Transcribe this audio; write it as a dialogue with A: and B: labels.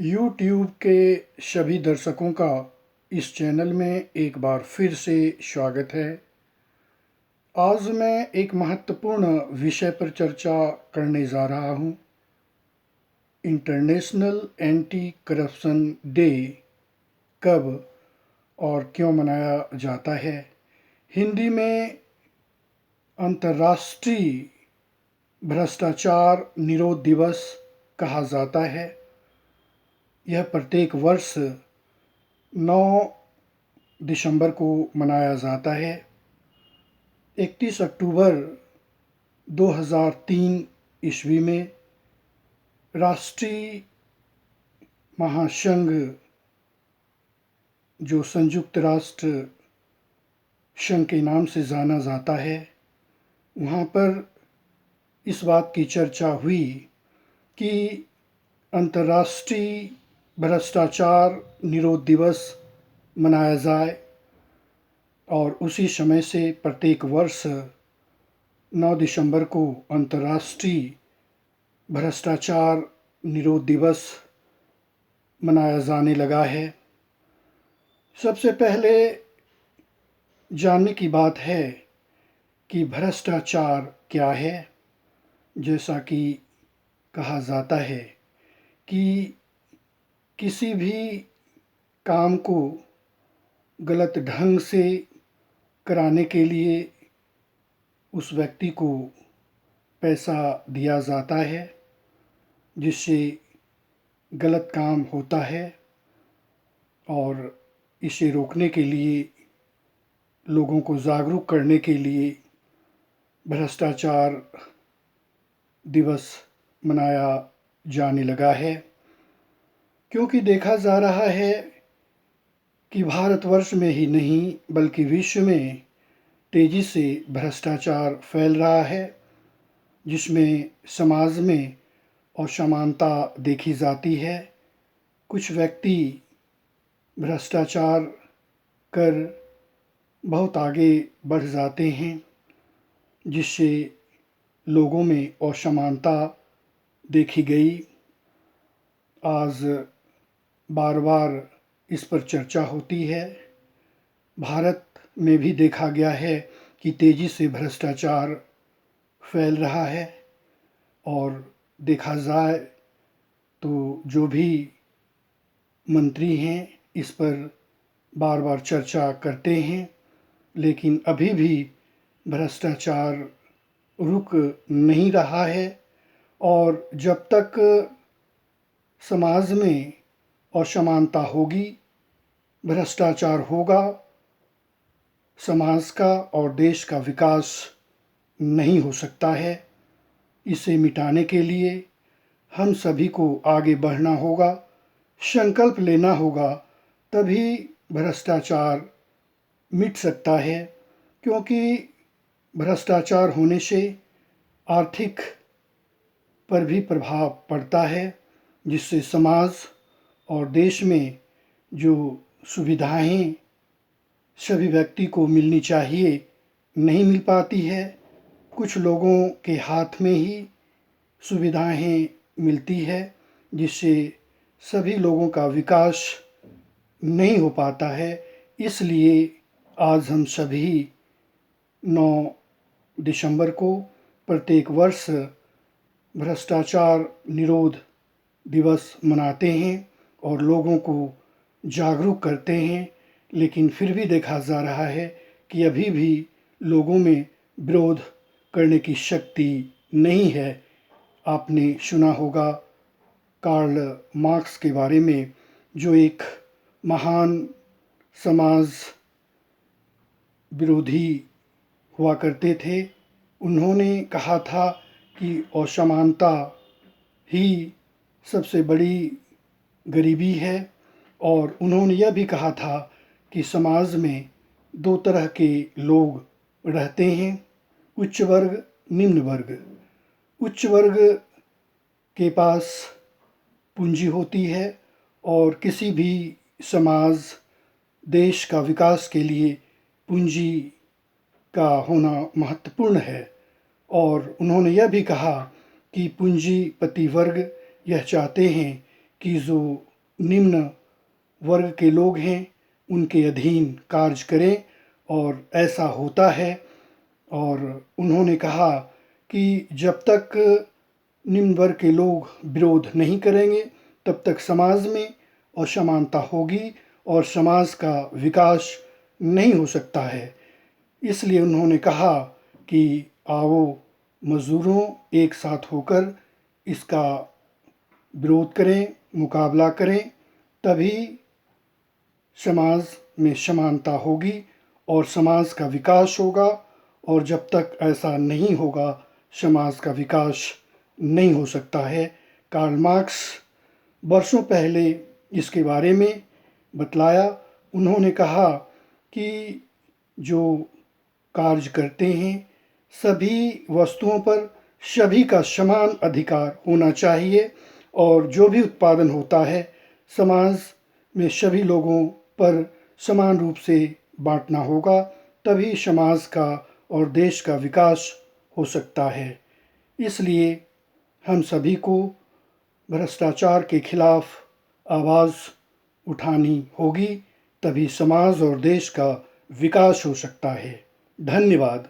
A: YouTube के सभी दर्शकों का इस चैनल में एक बार फिर से स्वागत है। आज मैं एक महत्वपूर्ण विषय पर चर्चा करने जा रहा हूँ। इंटरनेशनल एंटी करप्शन डे कब और क्यों मनाया जाता है। हिंदी में अंतर्राष्ट्रीय भ्रष्टाचार निरोध दिवस कहा जाता है। यह प्रत्येक वर्ष 9 दिसंबर को मनाया जाता है। 31 अक्टूबर 2003 ईस्वी में राष्ट्रीय महासंघ, जो संयुक्त राष्ट्र संघ के नाम से जाना जाता है, वहाँ पर इस बात की चर्चा हुई कि अंतर्राष्ट्रीय भ्रष्टाचार निरोध दिवस मनाया जाए और उसी समय से प्रत्येक वर्ष 9 दिसंबर को अंतर्राष्ट्रीय भ्रष्टाचार निरोध दिवस मनाया जाने लगा है। सबसे पहले जानने की बात है कि भ्रष्टाचार क्या है। जैसा कि कहा जाता है कि किसी भी काम को गलत ढंग से कराने के लिए उस व्यक्ति को पैसा दिया जाता है, जिससे गलत काम होता है, और इसे रोकने के लिए, लोगों को जागरूक करने के लिए भ्रष्टाचार दिवस मनाया जाने लगा है। क्योंकि देखा जा रहा है कि भारतवर्ष में ही नहीं बल्कि विश्व में तेज़ी से भ्रष्टाचार फैल रहा है, जिसमें समाज में असमानता देखी जाती है। कुछ व्यक्ति भ्रष्टाचार कर बहुत आगे बढ़ जाते हैं, जिससे लोगों में असमानता देखी गई। आज बार बार इस पर चर्चा होती है। भारत में भी देखा गया है कि तेज़ी से भ्रष्टाचार फैल रहा है, और देखा जाए तो जो भी मंत्री हैं इस पर बार बार चर्चा करते हैं, लेकिन अभी भी भ्रष्टाचार रुक नहीं रहा है। और जब तक समाज में असमानता होगी, भ्रष्टाचार होगा, समाज का और देश का विकास नहीं हो सकता है। इसे मिटाने के लिए हम सभी को आगे बढ़ना होगा, संकल्प लेना होगा, तभी भ्रष्टाचार मिट सकता है। क्योंकि भ्रष्टाचार होने से आर्थिक पर भी प्रभाव पड़ता है, जिससे समाज और देश में जो सुविधाएं सभी व्यक्ति को मिलनी चाहिए नहीं मिल पाती है। कुछ लोगों के हाथ में ही सुविधाएं मिलती है, जिससे सभी लोगों का विकास नहीं हो पाता है। इसलिए आज हम सभी 9 दिसंबर को प्रत्येक वर्ष भ्रष्टाचार निरोध दिवस मनाते हैं और लोगों को जागरूक करते हैं। लेकिन फिर भी देखा जा रहा है कि अभी भी लोगों में विरोध करने की शक्ति नहीं है। आपने सुना होगा कार्ल मार्क्स के बारे में, जो एक महान समाज विरोधी हुआ करते थे। उन्होंने कहा था कि असमानता ही सबसे बड़ी गरीबी है, और उन्होंने यह भी कहा था कि समाज में दो तरह के लोग रहते हैं, उच्च वर्ग, निम्न वर्ग। उच्च वर्ग के पास पूंजी होती है, और किसी भी समाज, देश का विकास के लिए पूंजी का होना महत्वपूर्ण है। और उन्होंने यह भी कहा कि पूंजीपति वर्ग यह चाहते हैं कि जो निम्न वर्ग के लोग हैं उनके अधीन कार्य करें, और ऐसा होता है। और उन्होंने कहा कि जब तक निम्न वर्ग के लोग विरोध नहीं करेंगे तब तक समाज में असमानता होगी और समाज का विकास नहीं हो सकता है। इसलिए उन्होंने कहा कि आओ मज़दूरों एक साथ होकर इसका विरोध करें, मुकाबला करें, तभी समाज में समानता होगी और समाज का विकास होगा। और जब तक ऐसा नहीं होगा समाज का विकास नहीं हो सकता है। कार्ल मार्क्स वर्षों पहले इसके बारे में बतलाया। उन्होंने कहा कि जो कार्य करते हैं सभी वस्तुओं पर सभी का समान अधिकार होना चाहिए, और जो भी उत्पादन होता है समाज में सभी लोगों पर समान रूप से बांटना होगा, तभी समाज का और देश का विकास हो सकता है। इसलिए हम सभी को भ्रष्टाचार के खिलाफ आवाज़ उठानी होगी, तभी समाज और देश का विकास हो सकता है। धन्यवाद।